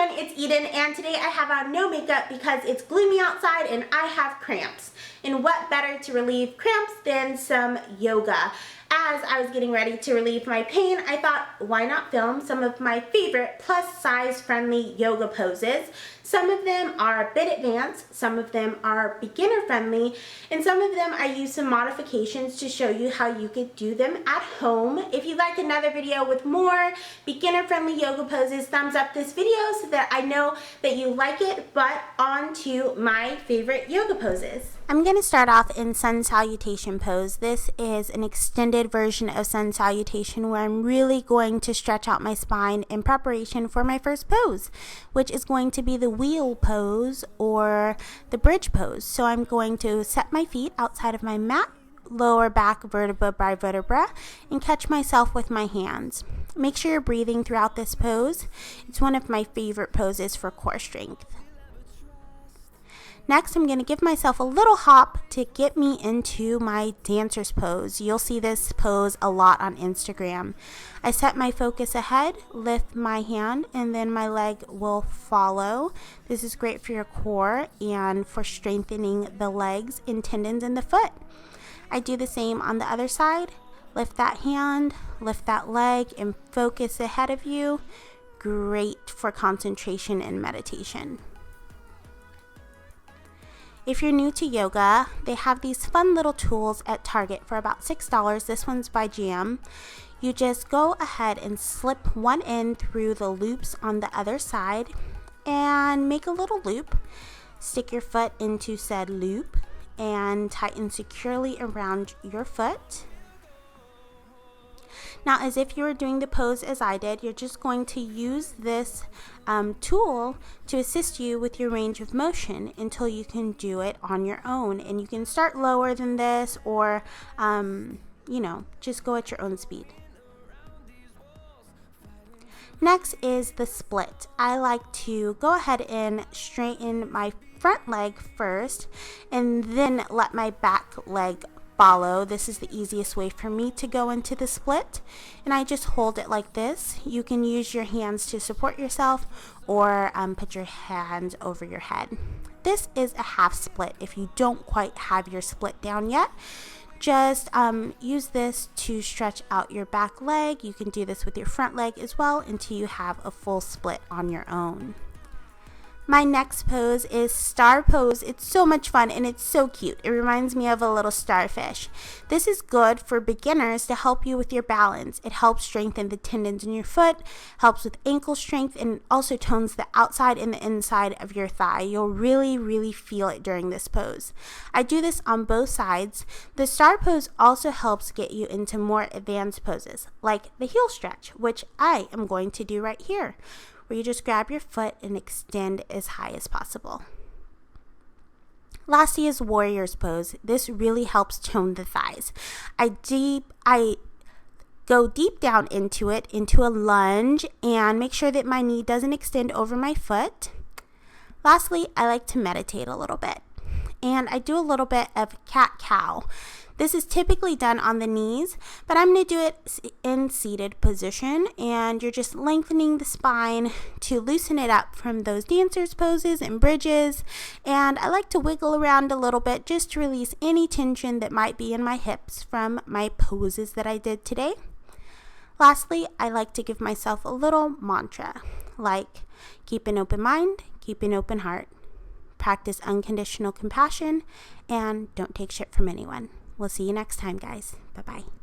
everyone, it's Eden, and today I have on no makeup because it's gloomy outside and I have cramps. And what better to relieve cramps than some yoga? As I was getting ready to relieve my pain, I thought, why not film some of my favorite plus size friendly yoga poses? Some of them are a bit advanced, some of them are beginner friendly, and some of them I use some modifications to show you how you could do them at home. If you'd like another video with more beginner friendly yoga poses, thumbs up this video so that I know that you like it. But on to my favorite yoga poses. I'm going to start off in Sun Salutation Pose. This is an extended version of Sun Salutation where I'm really going to stretch out my spine in preparation for my first pose, which is going to be the wheel pose or the bridge pose. So I'm going to set my feet outside of my mat, lower back vertebra by vertebra, and catch myself with my hands. Make sure you're breathing throughout this pose. It's one of my favorite poses for core strength. Next, I'm going to give myself a little hop to get me into my dancer's pose. You'll see this pose a lot on Instagram. I set my focus ahead, lift my hand, and then my leg will follow. This is great for your core and for strengthening the legs and tendons in the foot. I do the same on the other side. Lift that hand, lift that leg, and focus ahead of you. Great for concentration and meditation. If you're new to yoga, they have these fun little tools at Target for about $6. This one's by Jam. You just go ahead and slip one in through the loops on the other side and make a little loop. Stick your foot into said loop and tighten securely around your foot. Now, as if you were doing the pose as I did, you're just going to use this tool to assist you with your range of motion until you can do it on your own. And you can start lower than this or, just go at your own speed. Next is the split. I like to go ahead and straighten my front leg first and then let my back leg follow. This is the easiest way for me to go into the split, and I just hold it like this. You can use your hands to support yourself or put your hands over your head. This is a half split. If you don't quite have your split down yet, just use this to stretch out your back leg. You can do this with your front leg as well until you have a full split on your own. My next pose is Star Pose. It's so much fun and it's so cute. It reminds me of a little starfish. This is good for beginners to help you with your balance. It helps strengthen the tendons in your foot, helps with ankle strength, and also tones the outside and the inside of your thigh. You'll really feel it during this pose. I do this on both sides. The Star Pose also helps get you into more advanced poses, like the heel stretch, which I am going to do right here, where you just grab your foot and extend as high as possible. Lastly is Warrior's Pose. This really helps tone the thighs. I go deep down into it, into a lunge, and make sure that my knee doesn't extend over my foot. Lastly, I like to meditate a little bit, and I do a little bit of cat-cow. This is typically done on the knees, but I'm going to do it in seated position, and you're just lengthening the spine to loosen it up from those dancer's poses and bridges. And I like to wiggle around a little bit just to release any tension that might be in my hips from my poses that I did today. Lastly, I like to give myself a little mantra, like keep an open mind, keep an open heart, practice unconditional compassion, and don't take shit from anyone. We'll see you next time, guys. Bye-bye.